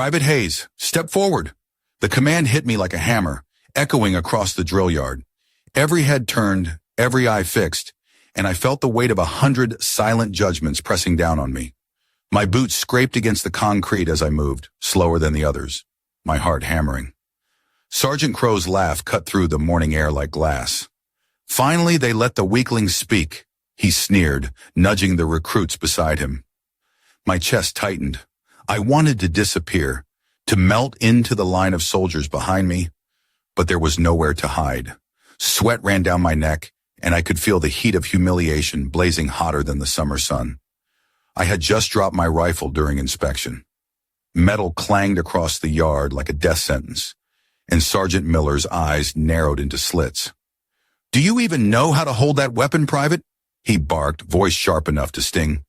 "Private Hayes, step forward." The command hit me like a hammer, echoing across the drill yard. Every head turned, every eye fixed, and I felt the weight of 100 silent judgments pressing down on me. My boots scraped against the concrete as I moved, slower than the others, my heart hammering. Sergeant Crow's laugh cut through the morning air like glass. "Finally, they let the weakling speak," he sneered, nudging the recruits beside him. My chest tightened. I wanted to disappear, to melt into the line of soldiers behind me, but there was nowhere to hide. Sweat ran down my neck, and I could feel the heat of humiliation blazing hotter than the summer sun. I had just dropped my rifle during inspection. Metal clanged across the yard like a death sentence, and Sergeant Miller's eyes narrowed into slits. "Do you even know how to hold that weapon, Private?" he barked, voice sharp enough to sting.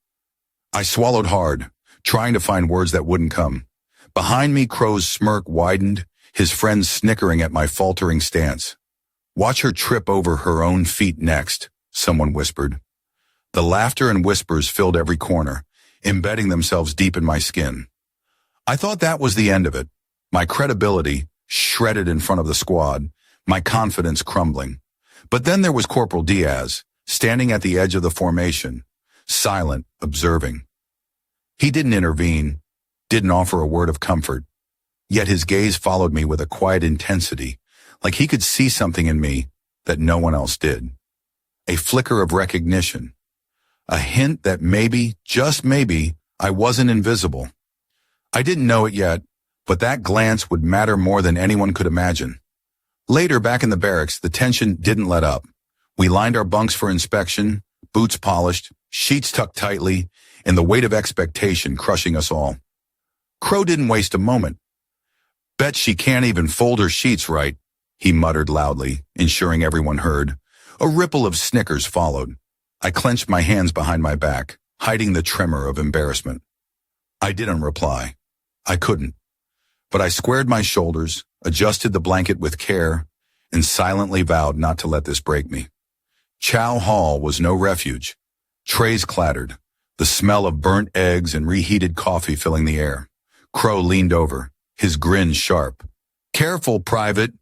I swallowed hard, trying to find words that wouldn't come. Behind me, Crow's smirk widened, his friends snickering at my faltering stance. "Watch her trip over her own feet next," someone whispered. The laughter and whispers filled every corner, embedding themselves deep in my skin. I thought that was the end of it. My credibility shredded in front of the squad, my confidence crumbling. But then there was Corporal Diaz, standing at the edge of the formation, silent, observing. He didn't intervene, didn't offer a word of comfort, yet his gaze followed me with a quiet intensity, like he could see something in me that no one else did. A flicker of recognition, a hint that maybe, just maybe, I wasn't invisible. I didn't know it yet, but that glance would matter more than anyone could imagine. Later, back in the barracks, the tension didn't let up. We lined our bunks for inspection, boots polished, sheets tucked tightly, and the weight of expectation crushing us all. Crow didn't waste a moment. "Bet she can't even fold her sheets right," he muttered loudly, ensuring everyone heard. A ripple of snickers followed. I clenched my hands behind my back, hiding the tremor of embarrassment. I didn't reply. I couldn't. But I squared my shoulders, adjusted the blanket with care, and silently vowed not to let this break me. Chow Hall was no refuge. Trays clattered, the smell of burnt eggs and reheated coffee filling the air. Crow leaned over, his grin sharp. "Careful, Private.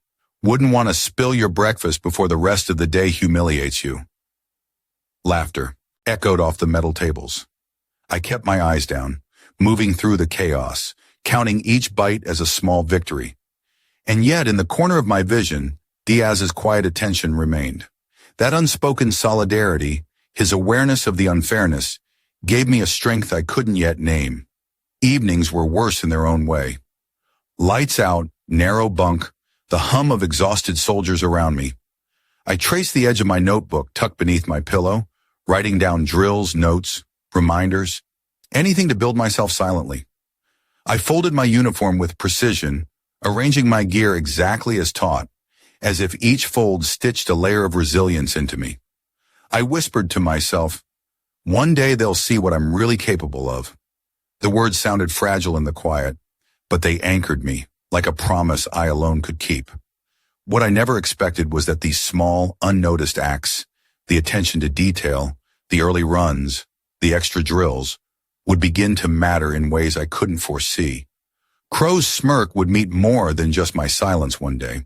Wouldn't want to spill your breakfast before the rest of the day humiliates you." Laughter echoed off the metal tables. I kept my eyes down, moving through the chaos, counting each bite as a small victory. And yet, in the corner of my vision, Diaz's quiet attention remained. That unspoken solidarity, his awareness of the unfairness, gave me a strength I couldn't yet name. Evenings were worse in their own way. Lights out, narrow bunk, the hum of exhausted soldiers around me. I traced the edge of my notebook tucked beneath my pillow, writing down drills, notes, reminders, anything to build myself silently. I folded my uniform with precision, arranging my gear exactly as taught, as if each fold stitched a layer of resilience into me. I whispered to myself, "One day they'll see what I'm really capable of." The words sounded fragile in the quiet, but they anchored me, like a promise I alone could keep. What I never expected was that these small, unnoticed acts, the attention to detail, the early runs, the extra drills, would begin to matter in ways I couldn't foresee. Crow's smirk would meet more than just my silence one day,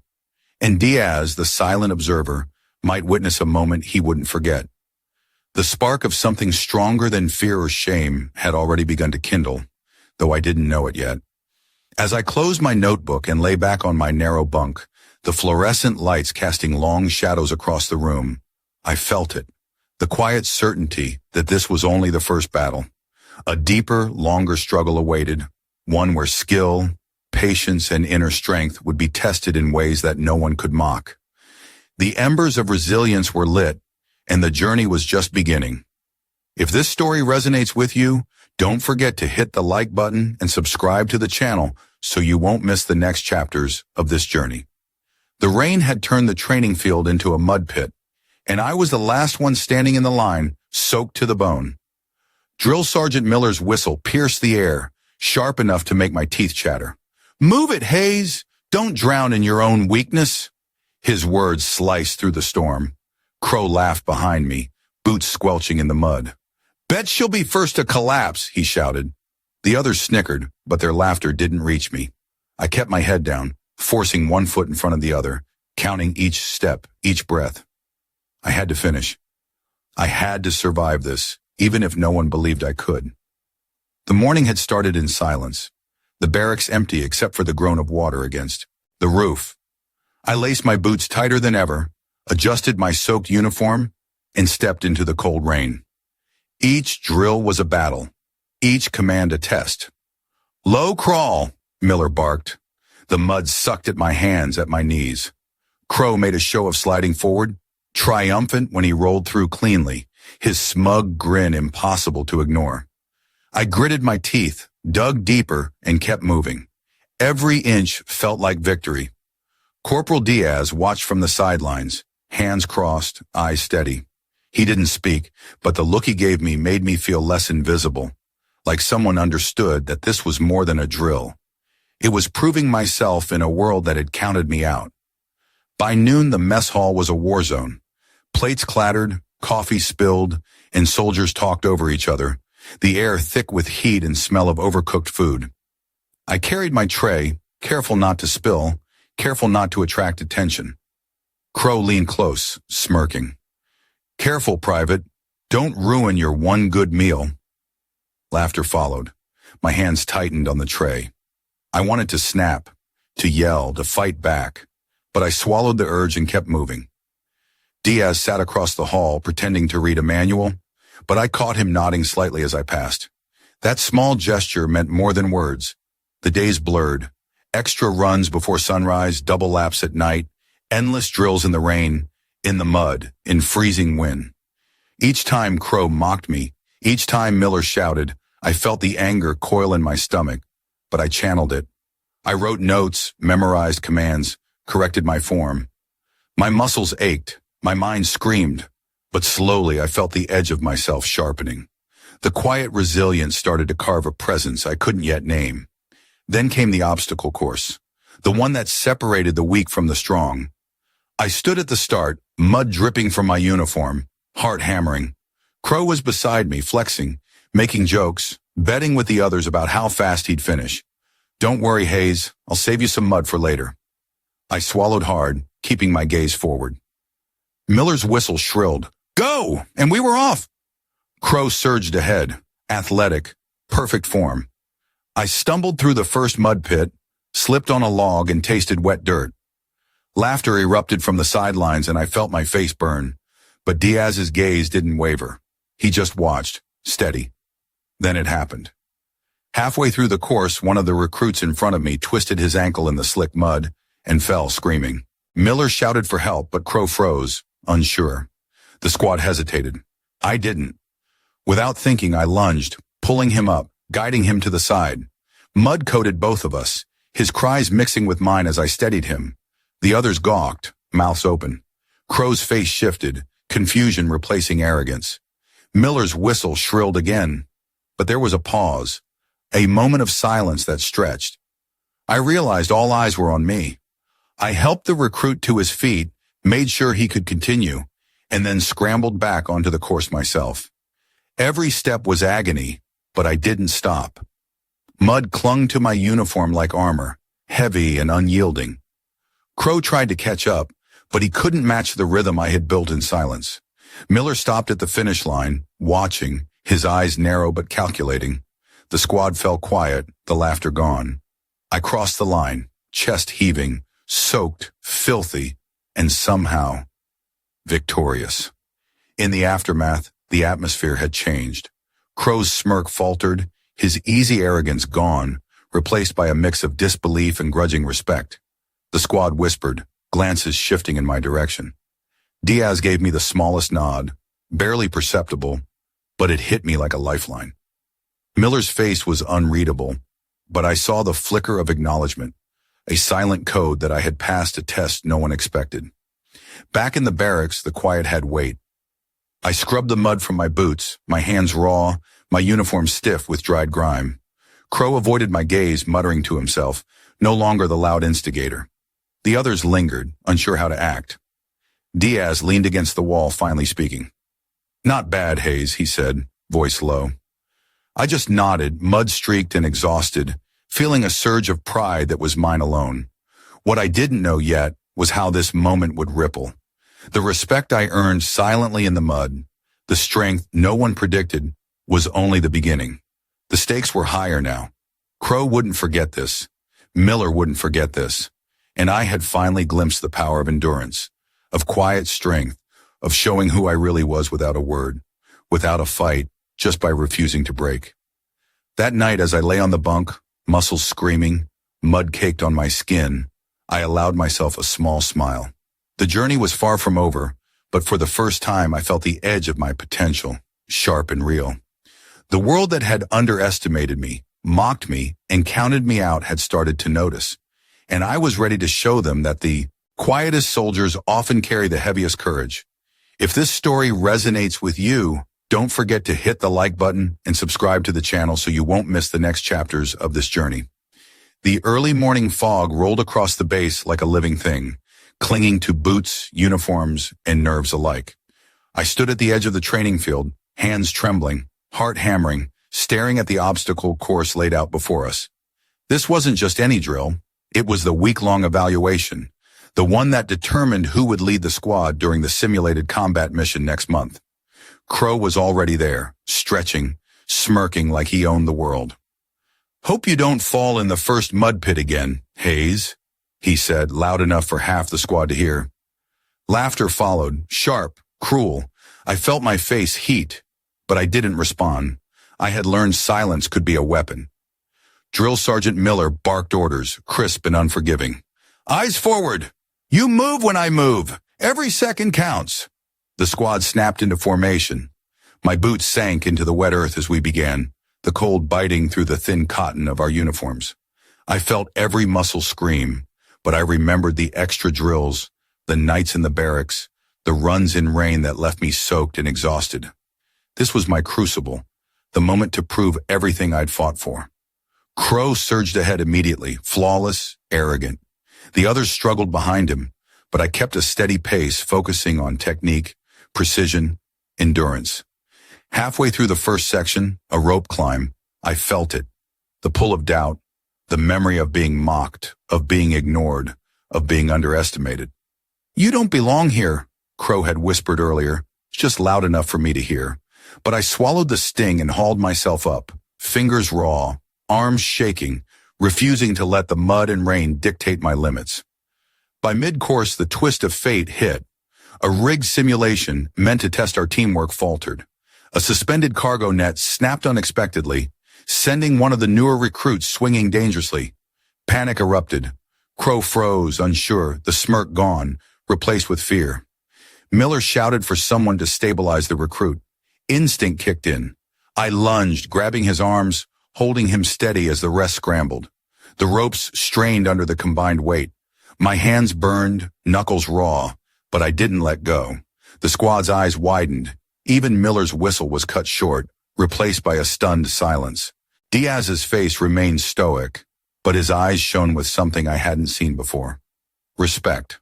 and Diaz, the silent observer, might witness a moment he wouldn't forget. The spark of something stronger than fear or shame had already begun to kindle, though I didn't know it yet. As I closed my notebook and lay back on my narrow bunk, the fluorescent lights casting long shadows across the room, I felt it, the quiet certainty that this was only the first battle. A deeper, longer struggle awaited, one where skill, patience, and inner strength would be tested in ways that no one could mock. The embers of resilience were lit, and the journey was just beginning. If this story resonates with you, don't forget to hit the like button and subscribe to the channel so you won't miss the next chapters of this journey. The rain had turned the training field into a mud pit, and I was the last one standing in the line, soaked to the bone. Drill Sergeant Miller's whistle pierced the air, sharp enough to make my teeth chatter. "Move it, Hayes! Don't drown in your own weakness!" His words sliced through the storm. Crow laughed behind me, boots squelching in the mud. "Bet she'll be first to collapse," he shouted. The others snickered, but their laughter didn't reach me. I kept my head down, forcing one foot in front of the other, counting each step, each breath. I had to finish. I had to survive this, even if no one believed I could. The morning had started in silence, the barracks empty except for the groan of water against the roof. I laced my boots tighter than ever, adjusted my soaked uniform, and stepped into the cold rain. Each drill was a battle, each command a test. "Low crawl," Miller barked. The mud sucked at my hands, at my knees. Crow made a show of sliding forward, triumphant when he rolled through cleanly, his smug grin impossible to ignore. I gritted my teeth, dug deeper, and kept moving. Every inch felt like victory. Corporal Diaz watched from the sidelines, hands crossed, eyes steady. He didn't speak, but the look he gave me made me feel less invisible, like someone understood that this was more than a drill. It was proving myself in a world that had counted me out. By noon, the mess hall was a war zone. Plates clattered, coffee spilled, and soldiers talked over each other, the air thick with heat and smell of overcooked food. I carried my tray, careful not to spill, careful not to attract attention. Crow leaned close, smirking. "Careful, Private. Don't ruin your one good meal." Laughter followed. My hands tightened on the tray. I wanted to snap, to yell, to fight back, but I swallowed the urge and kept moving. Diaz sat across the hall, pretending to read a manual, but I caught him nodding slightly as I passed. That small gesture meant more than words. The days blurred. Extra runs before sunrise, double laps at night, endless drills in the rain, in the mud, in freezing wind. Each time Crow mocked me, each time Miller shouted, I felt the anger coil in my stomach, but I channeled it. I wrote notes, memorized commands, corrected my form. My muscles ached, my mind screamed, but slowly I felt the edge of myself sharpening. The quiet resilience started to carve a presence I couldn't yet name. Then came the obstacle course, the one that separated the weak from the strong. I stood at the start, mud dripping from my uniform, heart hammering. Crow was beside me, flexing, making jokes, betting with the others about how fast he'd finish. "Don't worry, Hayes, I'll save you some mud for later." I swallowed hard, keeping my gaze forward. Miller's whistle shrilled. "Go!" And we were off. Crow surged ahead, athletic, perfect form. I stumbled through the first mud pit, slipped on a log, and tasted wet dirt. Laughter erupted from the sidelines and I felt my face burn, but Diaz's gaze didn't waver. He just watched, steady. Then it happened. Halfway through the course, one of the recruits in front of me twisted his ankle in the slick mud and fell screaming. Miller shouted for help, but Crow froze, unsure. The squad hesitated. I didn't. Without thinking, I lunged, pulling him up, guiding him to the side. Mud coated both of us, his cries mixing with mine as I steadied him. The others gawked, mouths open. Crow's face shifted, confusion replacing arrogance. Miller's whistle shrilled again, but there was a pause, a moment of silence that stretched. I realized all eyes were on me. I helped the recruit to his feet, made sure he could continue, and then scrambled back onto the course myself. Every step was agony, but I didn't stop. Mud clung to my uniform like armor, heavy and unyielding. Crow tried to catch up, but he couldn't match the rhythm I had built in silence. Miller stopped at the finish line, watching, his eyes narrow but calculating. The squad fell quiet, the laughter gone. I crossed the line, chest heaving, soaked, filthy, and somehow victorious. In the aftermath, the atmosphere had changed. Crow's smirk faltered, his easy arrogance gone, replaced by a mix of disbelief and grudging respect. The squad whispered, glances shifting in my direction. Diaz gave me the smallest nod, barely perceptible, but it hit me like a lifeline. Miller's face was unreadable, but I saw the flicker of acknowledgement, a silent code that I had passed a test no one expected. Back in the barracks, the quiet had weight. I scrubbed the mud from my boots, my hands raw, my uniform stiff with dried grime. Crow avoided my gaze, muttering to himself, no longer the loud instigator. The others lingered, unsure how to act. Diaz leaned against the wall, finally speaking. "Not bad, Hayes," he said, voice low. I just nodded, mud-streaked and exhausted, feeling a surge of pride that was mine alone. What I didn't know yet was how this moment would ripple. The respect I earned silently in the mud, the strength no one predicted, was only the beginning. The stakes were higher now. Crow wouldn't forget this. Miller wouldn't forget this. And I had finally glimpsed the power of endurance, of quiet strength, of showing who I really was without a word, without a fight, just by refusing to break. That night, as I lay on the bunk, muscles screaming, mud caked on my skin, I allowed myself a small smile. The journey was far from over, but for the first time I felt the edge of my potential, sharp and real. The world that had underestimated me, mocked me, and counted me out had started to notice, and I was ready to show them that the quietest soldiers often carry the heaviest courage. If this story resonates with you, don't forget to hit the like button and subscribe to the channel so you won't miss the next chapters of this journey. The early morning fog rolled across the base like a living thing, clinging to boots, uniforms, and nerves alike. I stood at the edge of the training field, hands trembling, heart hammering, staring at the obstacle course laid out before us. This wasn't just any drill. It was the week-long evaluation, the one that determined who would lead the squad during the simulated combat mission next month. Crow was already there, stretching, smirking like he owned the world. "Hope you don't fall in the first mud pit again, Hayes," he said, loud enough for half the squad to hear. Laughter followed, sharp, cruel. I felt my face heat, but I didn't respond. I had learned silence could be a weapon. Drill Sergeant Miller barked orders, crisp and unforgiving. "Eyes forward! You move when I move! Every second counts!" The squad snapped into formation. My boots sank into the wet earth as we began, the cold biting through the thin cotton of our uniforms. I felt every muscle scream, but I remembered the extra drills, the nights in the barracks, the runs in rain that left me soaked and exhausted. This was my crucible, the moment to prove everything I'd fought for. Crow surged ahead immediately, flawless, arrogant. The others struggled behind him, but I kept a steady pace, focusing on technique, precision, endurance. Halfway through the first section, a rope climb, I felt it. The pull of doubt, the memory of being mocked, of being ignored, of being underestimated. "You don't belong here," Crow had whispered earlier, just loud enough for me to hear. But I swallowed the sting and hauled myself up, fingers raw, arms shaking, refusing to let the mud and rain dictate my limits. By mid-course, the twist of fate hit. A rigged simulation meant to test our teamwork faltered. A suspended cargo net snapped unexpectedly, sending one of the newer recruits swinging dangerously. Panic erupted. Crow froze, unsure, the smirk gone, replaced with fear. Miller shouted for someone to stabilize the recruit. Instinct kicked in. I lunged, grabbing his arms, holding him steady as the rest scrambled. The ropes strained under the combined weight. My hands burned, knuckles raw, but I didn't let go. The squad's eyes widened. Even Miller's whistle was cut short, replaced by a stunned silence. Diaz's face remained stoic, but his eyes shone with something I hadn't seen before. Respect.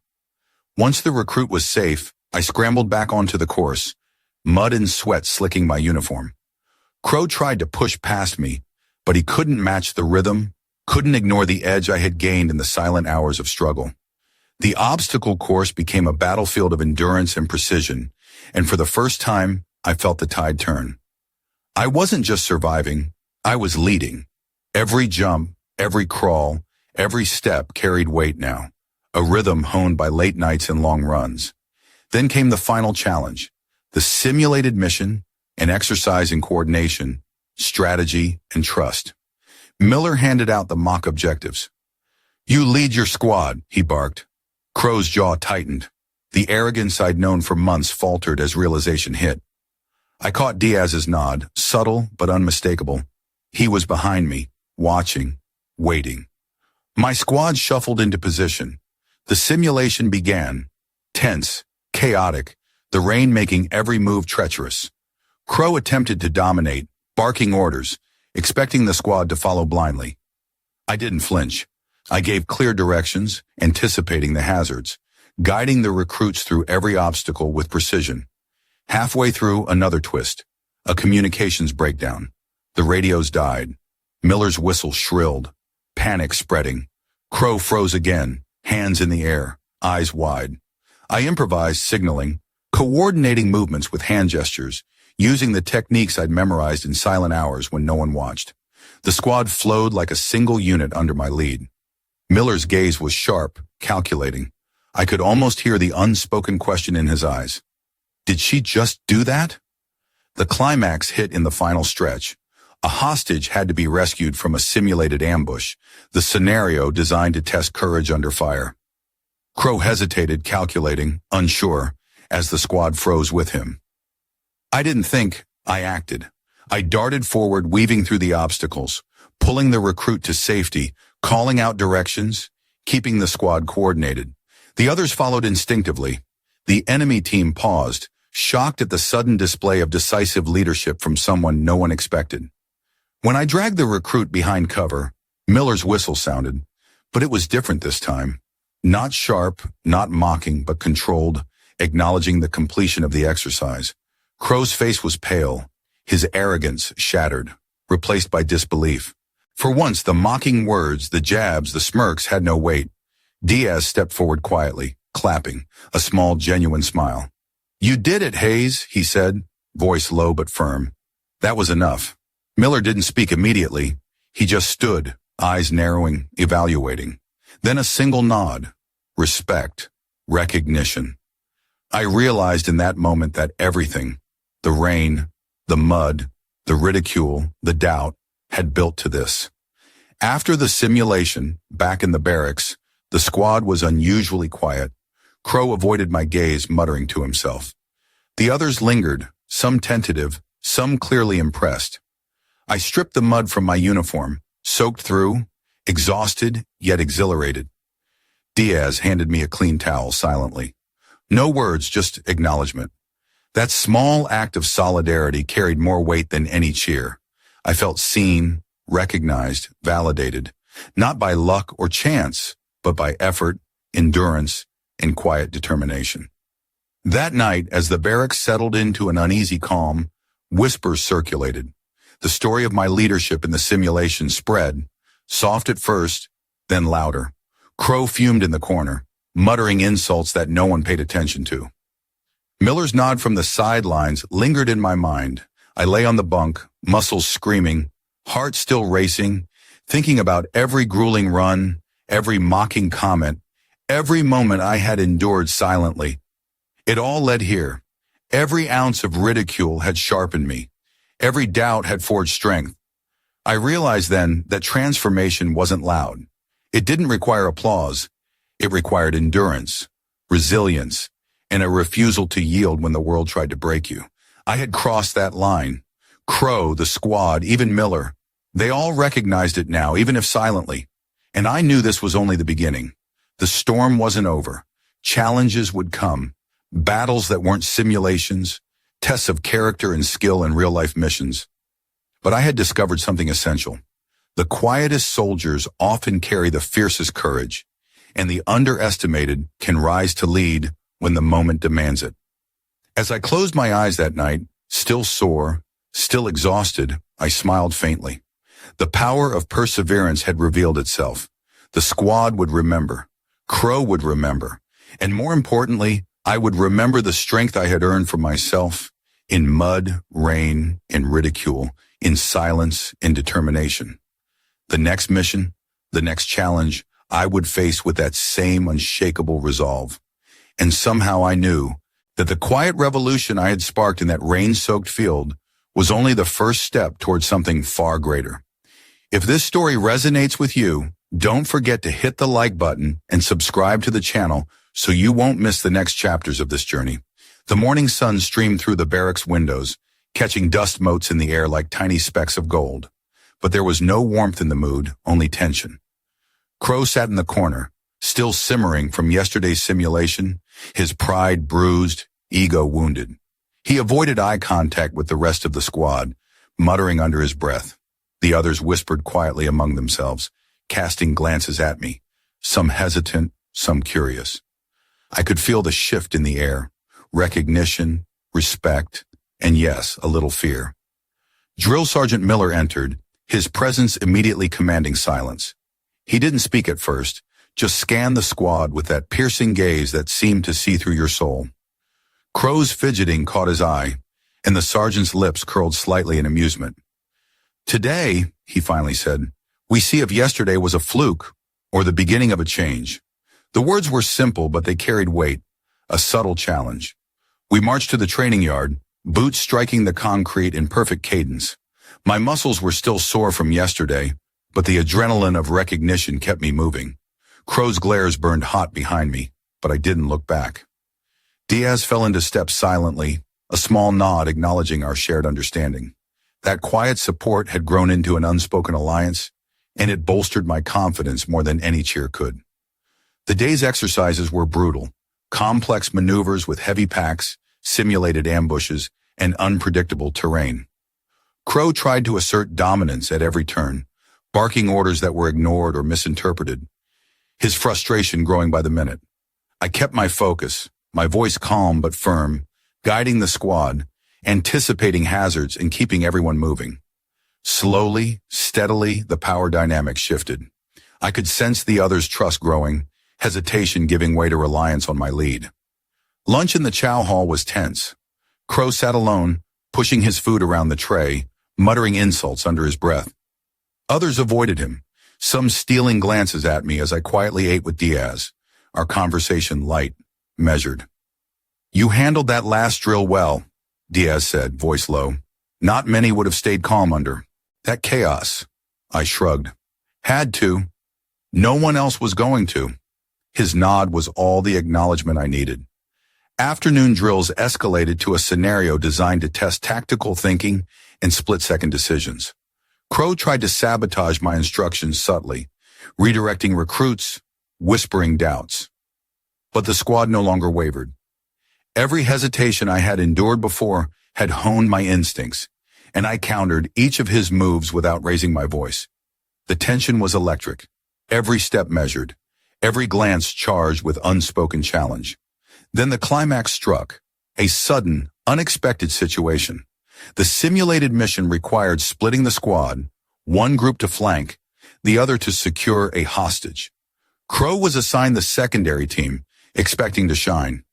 Once the recruit was safe, I scrambled back onto the course, mud and sweat slicking my uniform. Crow tried to push past me, but he couldn't match the rhythm, couldn't ignore the edge I had gained in the silent hours of struggle. The obstacle course became a battlefield of endurance and precision, and for the first time, I felt the tide turn. I wasn't just surviving, I was leading. Every jump, every crawl, every step carried weight now, a rhythm honed by late nights and long runs. Then came the final challenge, the simulated mission, an exercise in coordination, strategy, and trust. Miller handed out the mock objectives. "You lead your squad," he barked. Crow's jaw tightened. The arrogance I'd known for months faltered as realization hit. I caught Diaz's nod, subtle but unmistakable. He was behind me, watching, waiting. My squad shuffled into position. The simulation began, tense, chaotic, the rain making every move treacherous. Crow attempted to dominate, barking orders, expecting the squad to follow blindly. I didn't flinch. I gave clear directions, anticipating the hazards, guiding the recruits through every obstacle with precision. Halfway through, another twist, a communications breakdown. The radios died. Miller's whistle shrilled. Panic spreading. Crow froze again, hands in the air, eyes wide. I improvised signaling, coordinating movements with hand gestures, using the techniques I'd memorized in silent hours when no one watched. The squad flowed like a single unit under my lead. Miller's gaze was sharp, calculating. I could almost hear the unspoken question in his eyes. Did she just do that? The climax hit in the final stretch. A hostage had to be rescued from a simulated ambush, the scenario designed to test courage under fire. Crow hesitated, calculating, unsure, as the squad froze with him. I didn't think, I acted. I darted forward, weaving through the obstacles, pulling the recruit to safety, calling out directions, keeping the squad coordinated. The others followed instinctively. The enemy team paused, shocked at the sudden display of decisive leadership from someone no one expected. When I dragged the recruit behind cover, Miller's whistle sounded, but it was different this time. Not sharp, not mocking, but controlled, acknowledging the completion of the exercise. Crow's face was pale, his arrogance shattered, replaced by disbelief. For once, the mocking words, the jabs, the smirks had no weight. Diaz stepped forward quietly, clapping, a small, genuine smile. "You did it, Hayes," he said, voice low but firm. That was enough. Miller didn't speak immediately. He just stood, eyes narrowing, evaluating. Then a single nod. Respect. Recognition. I realized in that moment that everything, the rain, the mud, the ridicule, the doubt, had built to this. After the simulation, back in the barracks, the squad was unusually quiet. Crow avoided my gaze, muttering to himself. The others lingered, some tentative, some clearly impressed. I stripped the mud from my uniform, soaked through, exhausted yet exhilarated. Diaz handed me a clean towel silently. No words, just acknowledgement. That small act of solidarity carried more weight than any cheer. I felt seen, recognized, validated, not by luck or chance, but by effort, endurance, and quiet determination. That night, as the barracks settled into an uneasy calm, whispers circulated. The story of my leadership in the simulation spread, soft at first, then louder. Crow fumed in the corner, muttering insults that no one paid attention to. Miller's nod from the sidelines lingered in my mind. I lay on the bunk, muscles screaming, heart still racing, thinking about every grueling run, every mocking comment, every moment I had endured silently. It all led here. Every ounce of ridicule had sharpened me. Every doubt had forged strength. I realized then that transformation wasn't loud. It didn't require applause. It required endurance, resilience, and a refusal to yield when the world tried to break you. I had crossed that line. Crow, the squad, even Miller. They all recognized it now, even if silently. And I knew this was only the beginning. The storm wasn't over. Challenges would come. Battles that weren't simulations. Tests of character and skill in real-life missions. But I had discovered something essential. The quietest soldiers often carry the fiercest courage, and the underestimated can rise to lead when the moment demands it. As I closed my eyes that night, still sore, still exhausted, I smiled faintly. The power of perseverance had revealed itself. The squad would remember. Crow would remember. And more importantly, I would remember the strength I had earned for myself in mud, rain, in ridicule, in silence, in determination. The next mission, the next challenge, I would face with that same unshakable resolve. And somehow I knew that the quiet revolution I had sparked in that rain-soaked field was only the first step towards something far greater. If this story resonates with you, don't forget to hit the like button and subscribe to the channel so you won't miss the next chapters of this journey. The morning sun streamed through the barracks windows, catching dust motes in the air like tiny specks of gold. But there was no warmth in the mood, only tension. Crow sat in the corner, still simmering from yesterday's simulation, his pride bruised, ego wounded. He avoided eye contact with the rest of the squad, muttering under his breath. The others whispered quietly among themselves, casting glances at me, some hesitant, some curious. I could feel the shift in the air, recognition, respect, and yes, a little fear. Drill Sergeant Miller entered, his presence immediately commanding silence. He didn't speak at first, just scanned the squad with that piercing gaze that seemed to see through your soul. Crow's fidgeting caught his eye, and the sergeant's lips curled slightly in amusement. "Today," he finally said, "we see if yesterday was a fluke or the beginning of a change." The words were simple, but they carried weight, a subtle challenge. We marched to the training yard, boots striking the concrete in perfect cadence. My muscles were still sore from yesterday, but the adrenaline of recognition kept me moving. Crow's glares burned hot behind me, but I didn't look back. Diaz fell into step silently, a small nod acknowledging our shared understanding. That quiet support had grown into an unspoken alliance, and it bolstered my confidence more than any cheer could. The day's exercises were brutal, complex maneuvers with heavy packs, simulated ambushes, and unpredictable terrain. Crow tried to assert dominance at every turn, barking orders that were ignored or misinterpreted, his frustration growing by the minute. I kept my focus, my voice calm but firm, guiding the squad, anticipating hazards and keeping everyone moving. Slowly, steadily, the power dynamic shifted. I could sense the others' trust growing, hesitation giving way to reliance on my lead. Lunch in the chow hall was tense. Crow sat alone, pushing his food around the tray, muttering insults under his breath. Others avoided him, some stealing glances at me as I quietly ate with Diaz, our conversation light, measured. "You handled that last drill well," Diaz said, voice low. "Not many would have stayed calm under that chaos." I shrugged. "Had to. No one else was going to." His nod was all the acknowledgement I needed. Afternoon drills escalated to a scenario designed to test tactical thinking and split-second decisions. Crow tried to sabotage my instructions subtly, redirecting recruits, whispering doubts. But the squad no longer wavered. Every hesitation I had endured before had honed my instincts, and I countered each of his moves without raising my voice. The tension was electric, every step measured, every glance charged with unspoken challenge. Then the climax struck, a sudden, unexpected situation. The simulated mission required splitting the squad, one group to flank, the other to secure a hostage. Crow was assigned the secondary team, expecting to shine.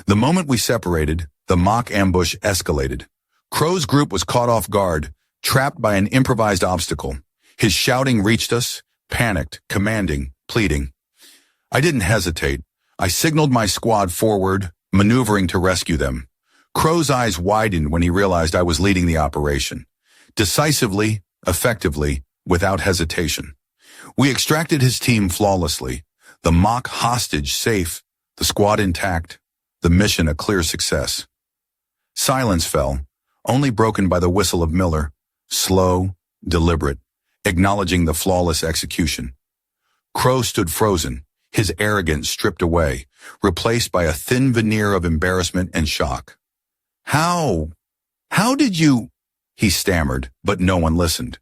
The moment we separated, the mock ambush escalated. Crow's group was caught off guard, trapped by an improvised obstacle. His shouting reached us, panicked, commanding, pleading. I didn't hesitate. I signaled my squad forward, maneuvering to rescue them. Crow's eyes widened when he realized I was leading the operation. Decisively, effectively, without hesitation. We extracted his team flawlessly. The mock hostage safe, the squad intact, the mission a clear success. Silence fell, only broken by the whistle of Miller, slow, deliberate, acknowledging the flawless execution. Crow stood frozen, his arrogance stripped away, replaced by a thin veneer of embarrassment and shock. How did you?" he stammered, but no one listened.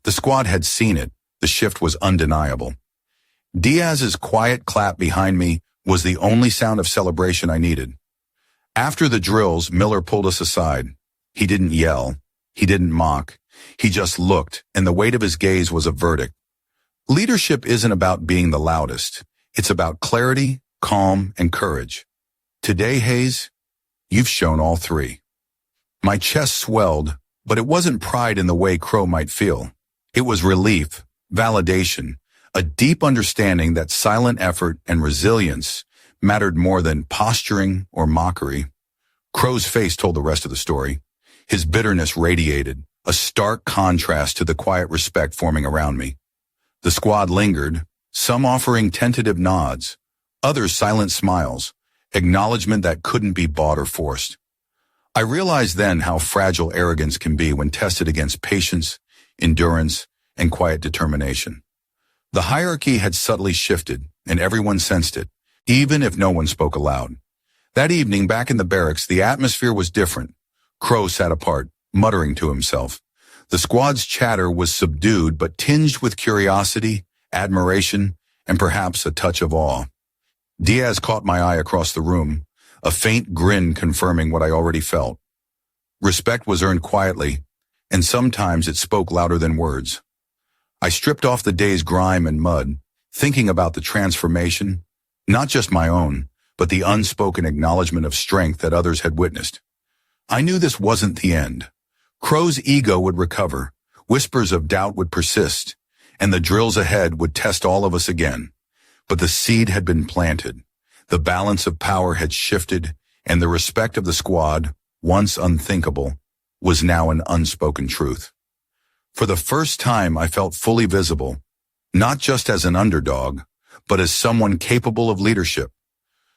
The squad had seen it. The shift was undeniable. Diaz's quiet clap behind me was the only sound of celebration I needed. After the drills, Miller pulled us aside. He didn't yell. He didn't mock. He just looked, and the weight of his gaze was a verdict. Leadership isn't about being the loudest. It's about clarity, calm, and courage. Today, Hayes, you've shown all three. My chest swelled, but it wasn't pride in the way Crow might feel. It was relief, validation, a deep understanding that silent effort and resilience mattered more than posturing or mockery. Crow's face told the rest of the story. His bitterness radiated, a stark contrast to the quiet respect forming around me. The squad lingered, some offering tentative nods, others silent smiles, acknowledgement that couldn't be bought or forced. I realized then how fragile arrogance can be when tested against patience, endurance, and quiet determination. The hierarchy had subtly shifted, and everyone sensed it, even if no one spoke aloud. That evening, back in the barracks, the atmosphere was different. Crow sat apart, muttering to himself. The squad's chatter was subdued but tinged with curiosity, admiration, and perhaps a touch of awe. Diaz caught my eye across the room, a faint grin confirming what I already felt. Respect was earned quietly, and sometimes it spoke louder than words. I stripped off the day's grime and mud, thinking about the transformation, not just my own, but the unspoken acknowledgement of strength that others had witnessed. I knew this wasn't the end. Crow's ego would recover, whispers of doubt would persist, and the drills ahead would test all of us again. But the seed had been planted, the balance of power had shifted, and the respect of the squad, once unthinkable, was now an unspoken truth. For the first time, I felt fully visible, not just as an underdog, but as someone capable of leadership,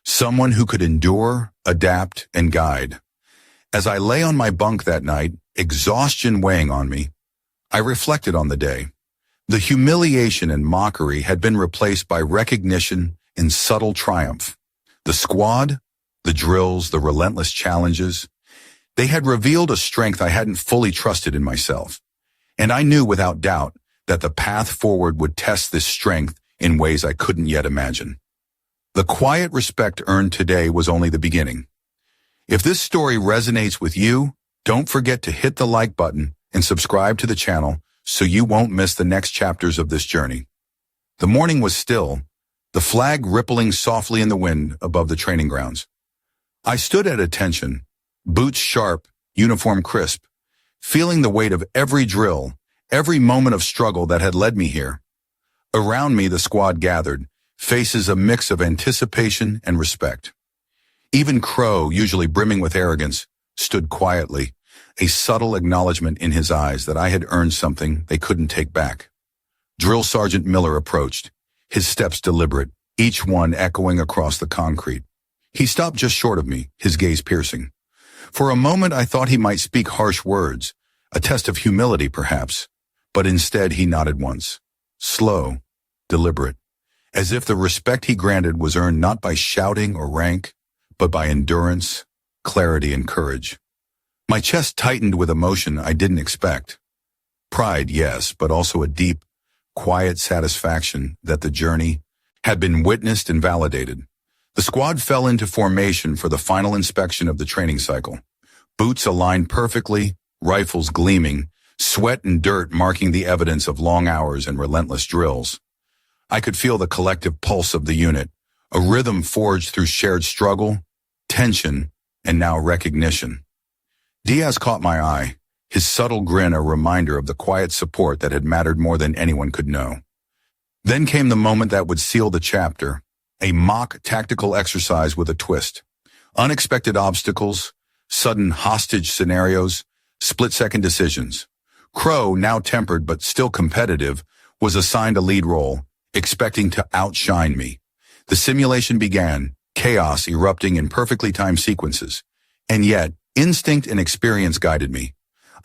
someone who could endure, adapt, and guide. As I lay on my bunk that night, exhaustion weighing on me, I reflected on the day. The humiliation and mockery had been replaced by recognition and subtle triumph. The squad, the drills, the relentless challenges, they had revealed a strength I hadn't fully trusted in myself. And I knew without doubt that the path forward would test this strength in ways I couldn't yet imagine. The quiet respect earned today was only the beginning. If this story resonates with you, don't forget to hit the like button and subscribe to the channel so you won't miss the next chapters of this journey. The morning was still, the flag rippling softly in the wind above the training grounds. I stood at attention, boots sharp, uniform crisp, feeling the weight of every drill, every moment of struggle that had led me here. Around me, the squad gathered, faces a mix of anticipation and respect. Even Crow, usually brimming with arrogance, stood quietly, a subtle acknowledgement in his eyes that I had earned something they couldn't take back. Drill Sergeant Miller approached, his steps deliberate, each one echoing across the concrete. He stopped just short of me, his gaze piercing. For a moment I thought he might speak harsh words, a test of humility perhaps, but instead he nodded once. Slow, deliberate, as if the respect he granted was earned not by shouting or rank, but by endurance, clarity, and courage. My chest tightened with emotion I didn't expect. Pride, yes, but also a deep, quiet satisfaction that the journey had been witnessed and validated. The squad fell into formation for the final inspection of the training cycle. Boots aligned perfectly, rifles gleaming, sweat and dirt marking the evidence of long hours and relentless drills. I could feel the collective pulse of the unit, a rhythm forged through shared struggle, tension, and now recognition. Diaz caught my eye, his subtle grin a reminder of the quiet support that had mattered more than anyone could know. Then came the moment that would seal the chapter, a mock tactical exercise with a twist. Unexpected obstacles, sudden hostage scenarios, split-second decisions. Crow, now tempered but still competitive, was assigned a lead role, expecting to outshine me. The simulation began, chaos erupting in perfectly timed sequences. And yet, instinct and experience guided me.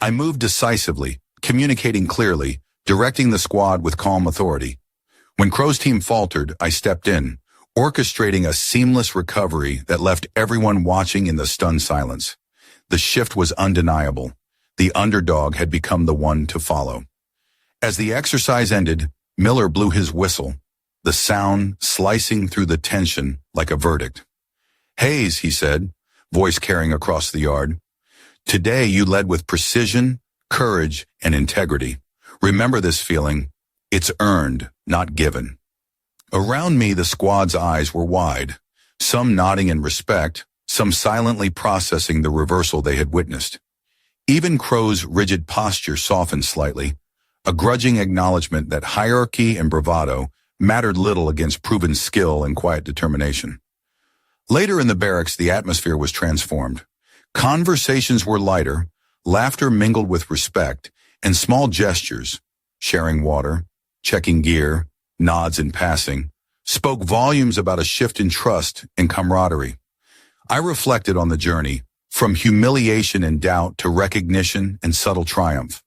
I moved decisively, communicating clearly, directing the squad with calm authority. When Crow's team faltered, I stepped in, orchestrating a seamless recovery that left everyone watching in the stunned silence. The shift was undeniable. The underdog had become the one to follow. As the exercise ended, Miller blew his whistle, the sound slicing through the tension like a verdict. "Hayes," he said, voice carrying across the yard. "Today you led with precision, courage, and integrity. Remember this feeling. It's earned, not given." Around me, the squad's eyes were wide, some nodding in respect, some silently processing the reversal they had witnessed. Even Crow's rigid posture softened slightly, a grudging acknowledgement that hierarchy and bravado mattered little against proven skill and quiet determination. Later in the barracks, the atmosphere was transformed. Conversations were lighter, laughter mingled with respect, and small gestures, sharing water, checking gear, nods in passing, spoke volumes about a shift in trust and camaraderie. I reflected on the journey, from humiliation and doubt to recognition and subtle triumph.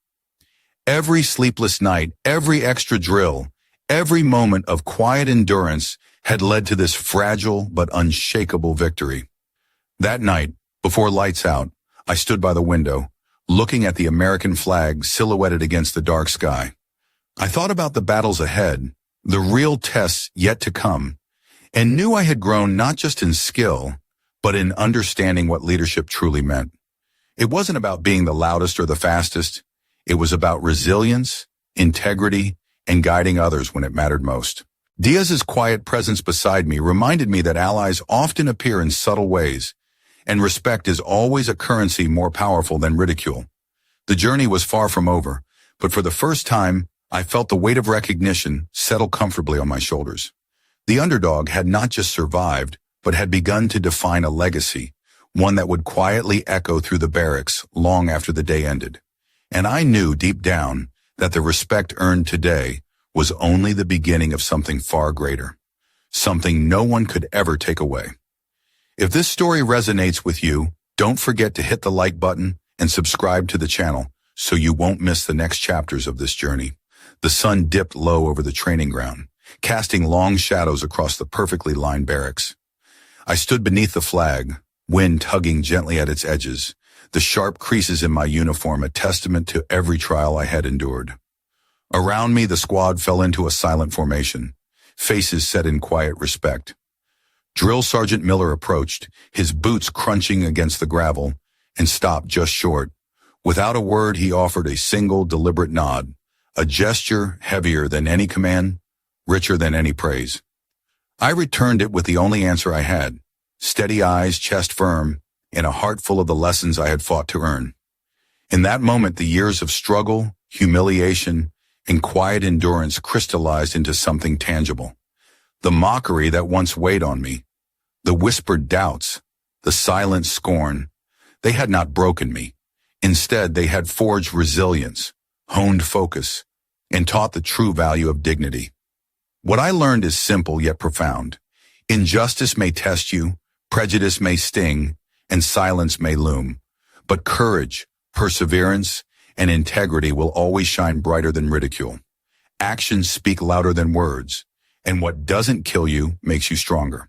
Every sleepless night, every extra drill, every moment of quiet endurance had led to this fragile but unshakable victory. That night, before lights out, I stood by the window, looking at the American flag silhouetted against the dark sky. I thought about the battles ahead, the real tests yet to come, and knew I had grown not just in skill, but in understanding what leadership truly meant. It wasn't about being the loudest or the fastest. It was about resilience, integrity, and guiding others when it mattered most. Diaz's quiet presence beside me reminded me that allies often appear in subtle ways, and respect is always a currency more powerful than ridicule. The journey was far from over, but for the first time, I felt the weight of recognition settle comfortably on my shoulders. The underdog had not just survived, but had begun to define a legacy, one that would quietly echo through the barracks long after the day ended. And I knew deep down that the respect earned today was only the beginning of something far greater, something no one could ever take away. If this story resonates with you, don't forget to hit the like button and subscribe to the channel so you won't miss the next chapters of this journey. The sun dipped low over the training ground, casting long shadows across the perfectly lined barracks. I stood beneath the flag, wind tugging gently at its edges, the sharp creases in my uniform a testament to every trial I had endured. Around me, the squad fell into a silent formation, faces set in quiet respect. Drill Sergeant Miller approached, his boots crunching against the gravel, and stopped just short. Without a word, he offered a single deliberate nod, a gesture heavier than any command, richer than any praise. I returned it with the only answer I had, steady eyes, chest firm, and a heart full of the lessons I had fought to earn. In that moment, the years of struggle, humiliation, and quiet endurance crystallized into something tangible. The mockery that once weighed on me, the whispered doubts, the silent scorn, they had not broken me. Instead, they had forged resilience, honed focus, and taught the true value of dignity. What I learned is simple yet profound. Injustice may test you, prejudice may sting, and silence may loom. But courage, perseverance, and integrity will always shine brighter than ridicule. Actions speak louder than words, and what doesn't kill you makes you stronger.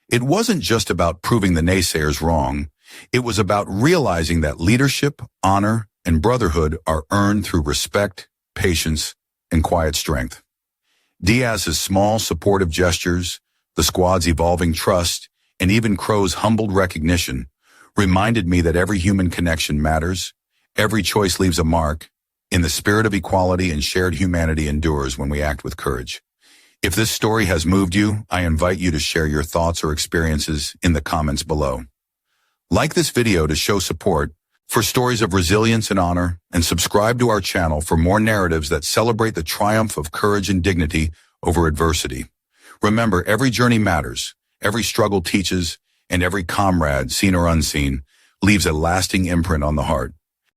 It wasn't just about proving the naysayers wrong. It was about realizing that leadership, honor, and brotherhood are earned through respect, patience, and quiet strength. Diaz's small, supportive gestures, the squad's evolving trust, and even Crow's humbled recognition reminded me that every human connection matters, every choice leaves a mark, and the spirit of equality and shared humanity endures when we act with courage. If this story has moved you, I invite you to share your thoughts or experiences in the comments below. Like this video to show support for stories of resilience and honor, and subscribe to our channel for more narratives that celebrate the triumph of courage and dignity over adversity. Remember, every journey matters, every struggle teaches, and every comrade, seen or unseen, leaves a lasting imprint on the heart.